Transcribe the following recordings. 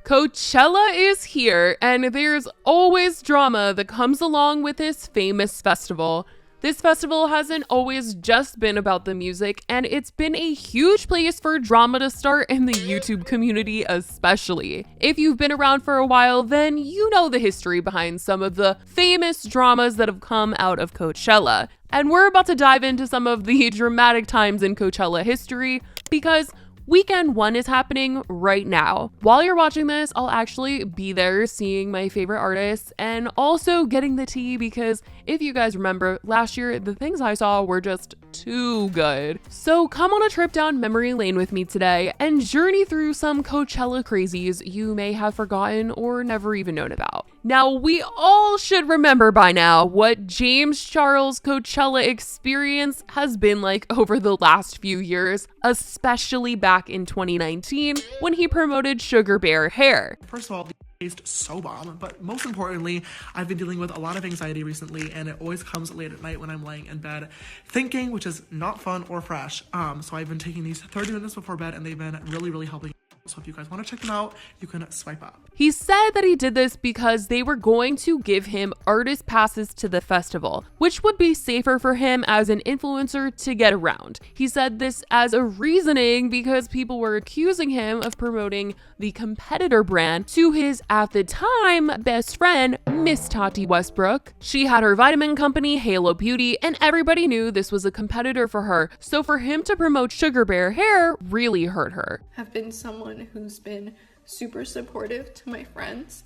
Coachella is here, and there's always drama that comes along with this famous festival. This festival hasn't always just been about the music, and it's been a huge place for drama to start in the YouTube community especially. If you've been around for a while, then you know the history behind some of the famous dramas that have come out of Coachella. And we're about to dive into some of the dramatic times in Coachella history, because Weekend 1 is happening right now. While you're watching this, I'll actually be there seeing my favorite artists and also getting the tea, because if you guys remember, last year the things I saw were just too good. So come on a trip down memory lane with me today and journey through some Coachella crazies you may have forgotten or never even known about. Now, we all should remember by now what James Charles' Coachella experience has been like over the last few years, especially back in 2019 when he promoted Sugar Bear hair. First of all, the taste so bomb, but most importantly, I've been dealing with a lot of anxiety recently, and it always comes late at night when I'm laying in bed thinking, which is not fun or fresh. So I've been taking these 30 minutes before bed, and they've been really helping. So if you guys want to check them out, you can swipe up. He said that he did this because they were going to give him artist passes to the festival, which would be safer for him as an influencer to get around. He said this as a reasoning because people were accusing him of promoting the competitor brand to his, at the time, best friend, Miss Tati Westbrook. She had her vitamin company, Halo Beauty, and everybody knew this was a competitor for her. So for him to promote Sugar Bear hair really hurt her. I've been someone who's been super supportive to my friends,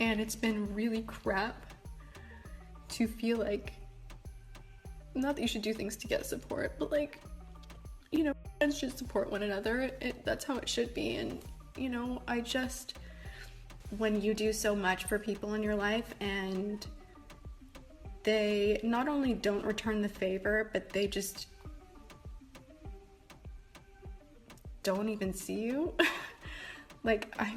and it's been really crap to feel like, not that you should do things to get support, but like, you know, friends should support one another. That's how it should be. And you know, when you do so much for people in your life and they not only don't return the favor, but they just don't even see you. Like, I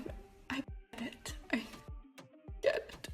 get it.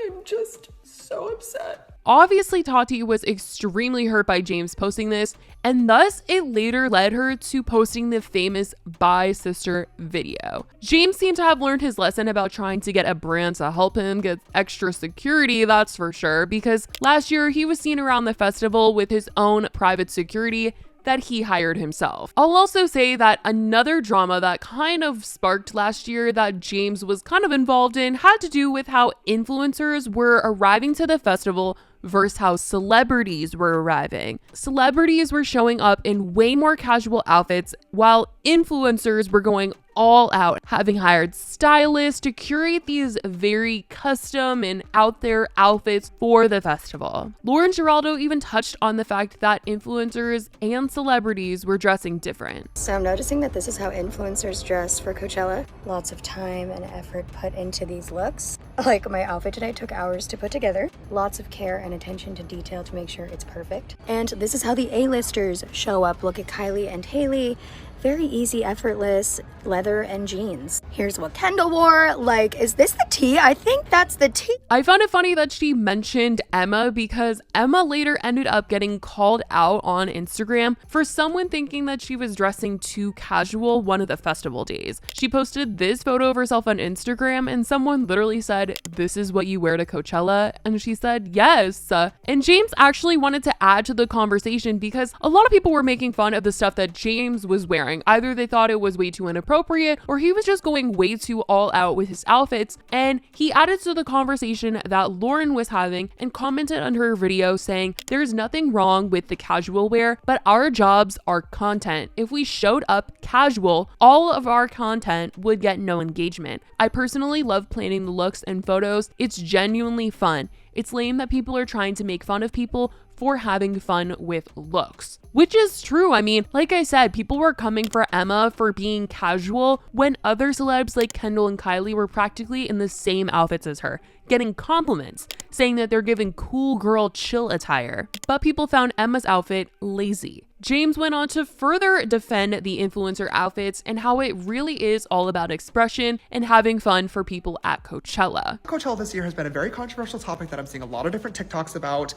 I'm just so upset. Obviously, Tati was extremely hurt by James posting this, and thus it later led her to posting the famous Bye Sister video. James seemed to have learned his lesson about trying to get a brand to help him get extra security, that's for sure, because last year he was seen around the festival with his own private security that he hired himself. I'll also say that another drama that kind of sparked last year that James was kind of involved in had to do with how influencers were arriving to the festival versus how celebrities were arriving. Celebrities were showing up in way more casual outfits, while influencers were going all out, having hired stylists to curate these very custom and out there outfits for the festival. Lauren Giraldo even touched on the fact that influencers and celebrities were dressing different. So I'm noticing that this is how influencers dress for Coachella. Lots of time and effort put into these looks. Like my outfit today took hours to put together. Lots of care and attention to detail to make sure it's perfect. And this is how the A-listers show up. Look at Kylie and Haley. Very easy, effortless, leather and jeans. Here's what Kendall wore. Like, is this the tea? I think that's the tea. I found it funny that she mentioned Emma, because Emma later ended up getting called out on Instagram for someone thinking that she was dressing too casual one of the festival days. She posted this photo of herself on Instagram, and someone literally said, "This is what you wear to Coachella?" And she said, yes. And James actually wanted to add to the conversation because a lot of people were making fun of the stuff that James was wearing. Either they thought it was way too inappropriate, or he was just going way too all out with his outfits. And he added to the conversation that Lauren was having and commented on her video saying, "There's nothing wrong with the casual wear, but our jobs are content. If we showed up casual, all of our content would get no engagement. I personally love planning the looks and photos. It's genuinely fun. It's lame that people are trying to make fun of people for having fun with looks." Which is true. I mean, like I said, people were coming for Emma for being casual when other celebs like Kendall and Kylie were practically in the same outfits as her, getting compliments, saying that they're giving cool girl chill attire. But people found Emma's outfit lazy. James went on to further defend the influencer outfits and how it really is all about expression and having fun for people at Coachella. Coachella this year has been a very controversial topic that I'm seeing a lot of different TikToks about.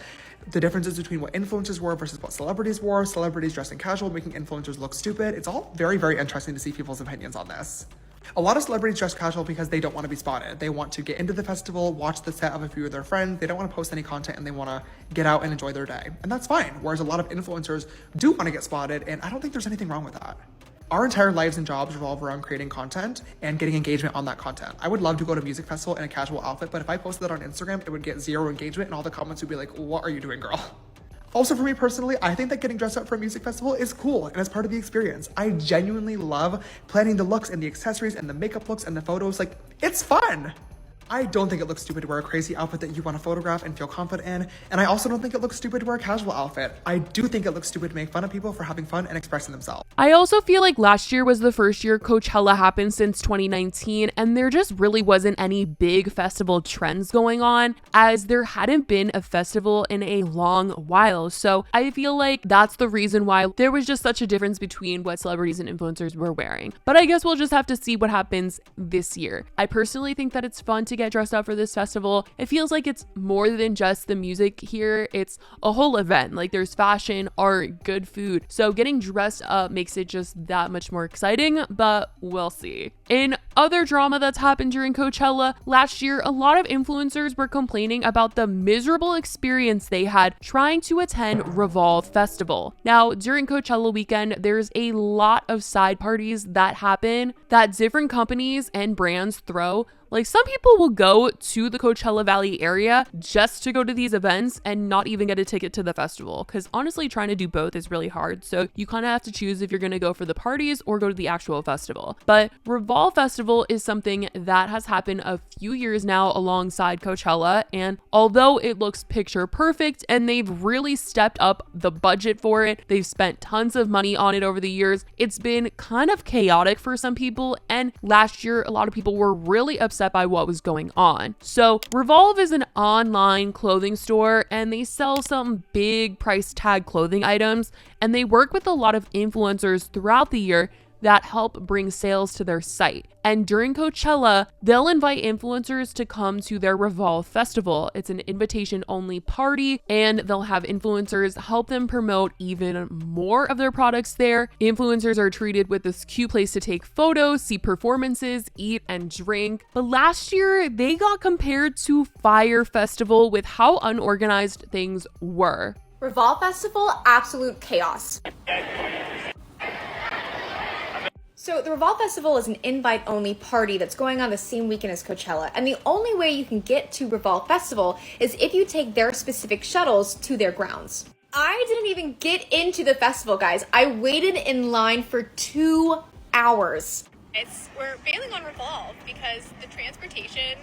The differences between what influencers wore versus what celebrities wore, celebrities dressing casual, making influencers look stupid. It's all very, very interesting to see people's opinions on this. A lot of celebrities dress casual because they don't want to be spotted. They want to get into the festival, watch the set of a few of their friends. They don't want to post any content and they want to get out and enjoy their day. And that's fine. Whereas a lot of influencers do want to get spotted, and I don't think there's anything wrong with that. Our entire lives and jobs revolve around creating content and getting engagement on that content. I would love to go to a music festival in a casual outfit, but if I posted that on Instagram, it would get 0 engagement and all the comments would be like, what are you doing, girl? Also, for me personally, I think that getting dressed up for a music festival is cool and it's part of the experience. I genuinely love planning the looks and the accessories and the makeup looks and the photos. Like, it's fun. I don't think it looks stupid to wear a crazy outfit that you want to photograph and feel confident in. And I also don't think it looks stupid to wear a casual outfit. I do think it looks stupid to make fun of people for having fun and expressing themselves. I also feel like last year was the first year Coachella happened since 2019, and there just really wasn't any big festival trends going on, as there hadn't been a festival in a long while. So I feel like that's the reason why there was just such a difference between what celebrities and influencers were wearing. But I guess we'll just have to see what happens this year. I personally think that it's fun to get dressed up for this festival. It feels like it's more than just the music here. It's a whole event. Like, there's fashion, art, good food. So getting dressed up makes it just that much more exciting, but we'll see. In other drama that's happened during Coachella, last year, a lot of influencers were complaining about the miserable experience they had trying to attend Revolve Festival. Now, during Coachella weekend, there's a lot of side parties that happen that different companies and brands throw. Like, some people will go to the Coachella Valley area just to go to these events and not even get a ticket to the festival, because honestly, trying to do both is really hard. So you kind of have to choose if you're going to go for the parties or go to the actual festival. But Revolve Festival is something that has happened a few years now alongside Coachella, and although it looks picture perfect and they've really stepped up the budget for it, they've spent tons of money on it over the years, it's been kind of chaotic for some people, and last year a lot of people were really upset by what was going on. So Revolve is an online clothing store, and they sell some big price tag clothing items, and they work with a lot of influencers throughout the year that help bring sales to their site. And during Coachella, they'll invite influencers to come to their Revolve Festival. It's an invitation-only party, and they'll have influencers help them promote even more of their products there. Influencers are treated with this cute place to take photos, see performances, eat, and drink. But last year, they got compared to Fyre Festival with how unorganized things were. Revolve Festival, absolute chaos. So the Revolve Festival is an invite-only party that's going on the same weekend as Coachella, and the only way you can get to Revolve Festival is if you take their specific shuttles to their grounds. I didn't even get into the festival, guys. I waited in line for 2 hours. We're bailing on Revolve because the transportation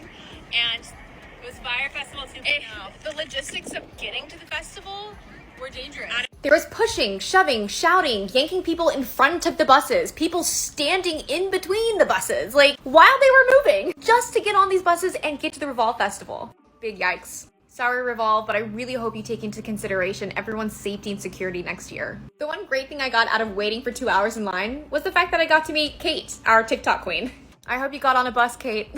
and it was Fyre Festival 2.0. The logistics of getting to the festival were dangerous. There was pushing, shoving, shouting, yanking people in front of the buses, people standing in between the buses, like, while they were moving, just to get on these buses and get to the Revolve Festival. Big yikes. Sorry, Revolve, but I really hope you take into consideration everyone's safety and security next year. The one great thing I got out of waiting for 2 hours in line was the fact that I got to meet Kate, our TikTok queen. I hope you got on a bus, Kate.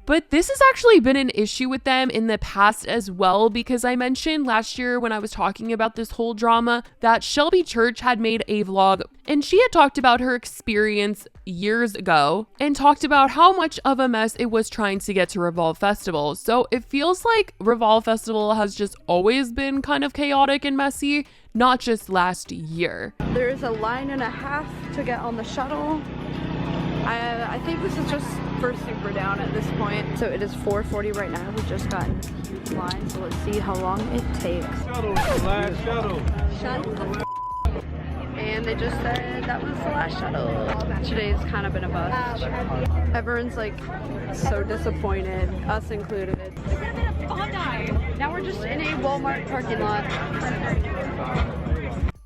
But this has actually been an issue with them in the past as well, because I mentioned last year when I was talking about this whole drama that Shelby Church had made a vlog, and she had talked about her experience years ago and talked about how much of a mess it was trying to get to Revolve Festival. So it feels like Revolve Festival has just always been kind of chaotic and messy, not just last year. There's a line and a half to get on the shuttle. I think this is just for Super Down at this point. So it is 4:40 right now. We just got in line, so let's see how long it takes. Last shuttle. And they just said that was the last shuttle. Today's kind of been a bust. Everyone's like so disappointed, us included. Now we're just in a Walmart parking lot.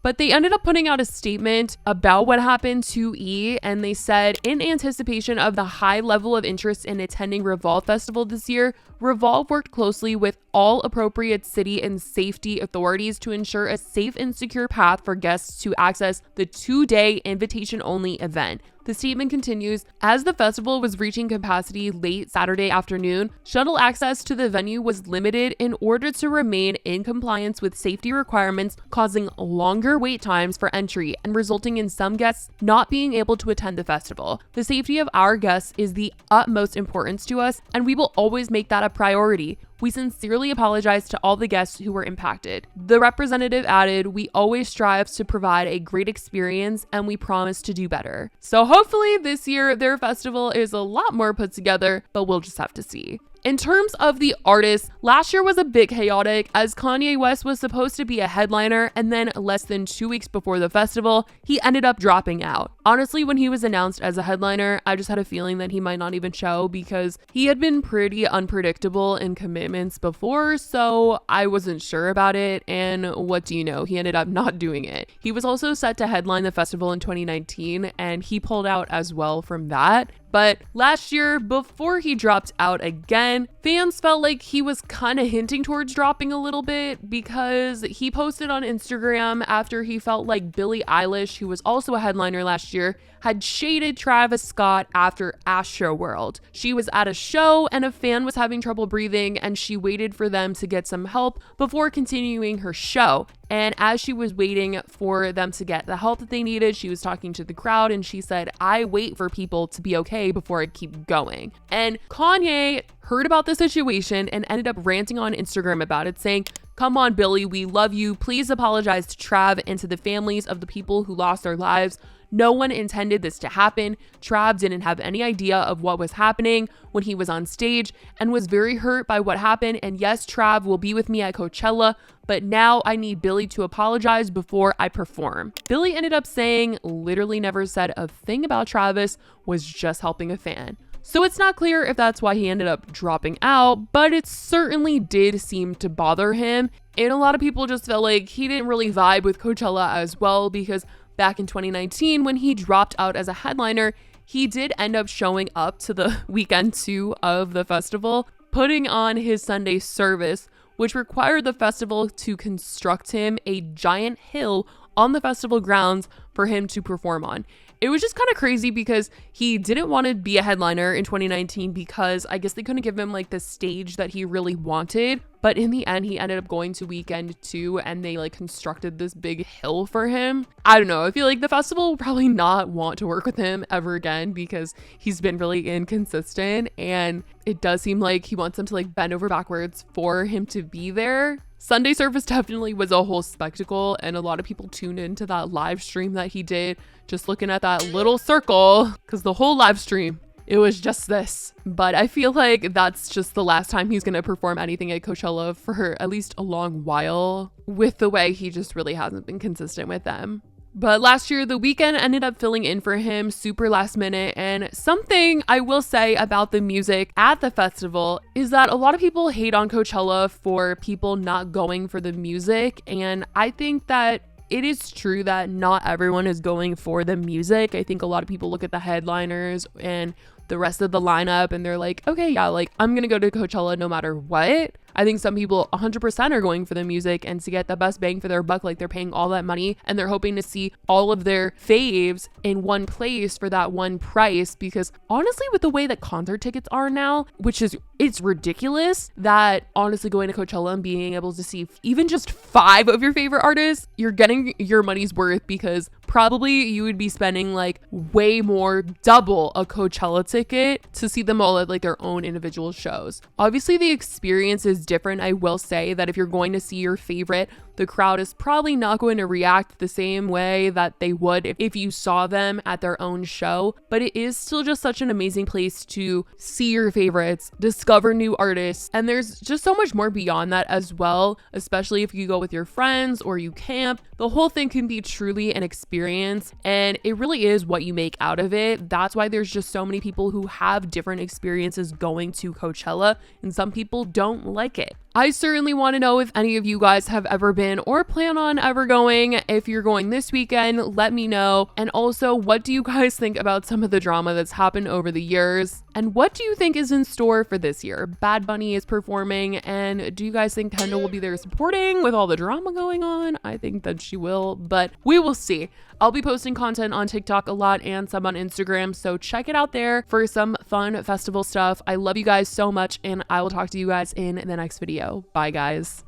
But they ended up putting out a statement about what happened to E, and they said, in anticipation of the high level of interest in attending Revolve Festival this year, Revolve worked closely with all appropriate city and safety authorities to ensure a safe and secure path for guests to access the 2-day invitation-only event. The statement continues, as the festival was reaching capacity late Saturday afternoon, shuttle access to the venue was limited in order to remain in compliance with safety requirements, causing longer wait times for entry and resulting in some guests not being able to attend the festival. The safety of our guests is the utmost importance to us, and we will always make that a priority. We sincerely apologize to all the guests who were impacted. The representative added, we always strive to provide a great experience and we promise to do better. So hopefully this year their festival is a lot more put together, but we'll just have to see. In terms of the artists, last year was a bit chaotic as Kanye West was supposed to be a headliner, and then less than 2 weeks before the festival, he ended up dropping out. Honestly, when he was announced as a headliner, I just had a feeling that he might not even show because he had been pretty unpredictable in commitments before, so I wasn't sure about it, and what do you know, he ended up not doing it. He was also set to headline the festival in 2019, and he pulled out as well from that. But last year, before he dropped out again, fans felt like he was kind of hinting towards dropping a little bit because he posted on Instagram after he felt like Billie Eilish, who was also a headliner last year, had shaded Travis Scott after Astroworld. She was at a show and a fan was having trouble breathing and she waited for them to get some help before continuing her show. And as she was waiting for them to get the help that they needed, she was talking to the crowd and she said, I wait for people to be okay before I keep going. And Kanye heard about the situation and ended up ranting on Instagram about it, saying, come on, Billie, we love you. Please apologize to Trav and to the families of the people who lost their lives. No one intended this to happen. Trav didn't have any idea of what was happening when he was on stage and was very hurt by what happened. And yes, Trav will be with me at Coachella, but now I need Billie to apologize before I perform. Billie ended up saying literally never said a thing about Travis, was just helping a fan. So it's not clear if that's why he ended up dropping out, but it certainly did seem to bother him. And a lot of people just felt like he didn't really vibe with Coachella as well because back in 2019, when he dropped out as a headliner, he did end up showing up to the weekend 2 of the festival, putting on his Sunday service, which required the festival to construct him a giant hill on the festival grounds for him to perform on. It was just kind of crazy because he didn't want to be a headliner in 2019 because I guess they couldn't give him like the stage that he really wanted. But in the end, he ended up going to weekend 2 and they like constructed this big hill for him. I don't know. I feel like the festival will probably not want to work with him ever again because he's been really inconsistent. And it does seem like he wants them to like bend over backwards for him to be there. Sunday service definitely was a whole spectacle and a lot of people tuned into that live stream that he did, just looking at that little circle because the whole live stream, it was just this. But I feel like that's just the last time he's going to perform anything at Coachella for at least a long while with the way he just really hasn't been consistent with them. But last year, The Weeknd ended up filling in for him super last minute. And something I will say about the music at the festival is that a lot of people hate on Coachella for people not going for the music. And I think that it is true that not everyone is going for the music. I think a lot of people look at the headliners and the rest of the lineup and they're like, okay, yeah, like I'm gonna go to Coachella no matter what. I think some people 100% are going for the music and to get the best bang for their buck, like they're paying all that money and they're hoping to see all of their faves in one place for that one price. Because honestly, with the way that concert tickets are now, which is, it's ridiculous that honestly going to Coachella and being able to see even just 5 of your favorite artists, you're getting your money's worth because probably you would be spending like way more, double a Coachella ticket to see them all at like their own individual shows. Obviously the experience is different. I will say that if you're going to see your favorite, the crowd is probably not going to react the same way that they would if you saw them at their own show, but it is still just such an amazing place to see your favorites, discover new artists, and there's just so much more beyond that as well, especially if you go with your friends or you camp. The whole thing can be truly an experience, and it really is what you make out of it. That's why there's just so many people who have different experiences going to Coachella, and some people don't like it. I certainly want to know if any of you guys have ever been or plan on ever going. If you're going this weekend, let me know. And also, what do you guys think about some of the drama that's happened over the years? And what do you think is in store for this year? Bad Bunny is performing, and do you guys think Kendall will be there supporting with all the drama going on? I think that she will, but we will see. I'll be posting content on TikTok a lot and some on Instagram, so check it out there for some fun festival stuff. I love you guys so much, and I will talk to you guys in the next video. Bye, guys.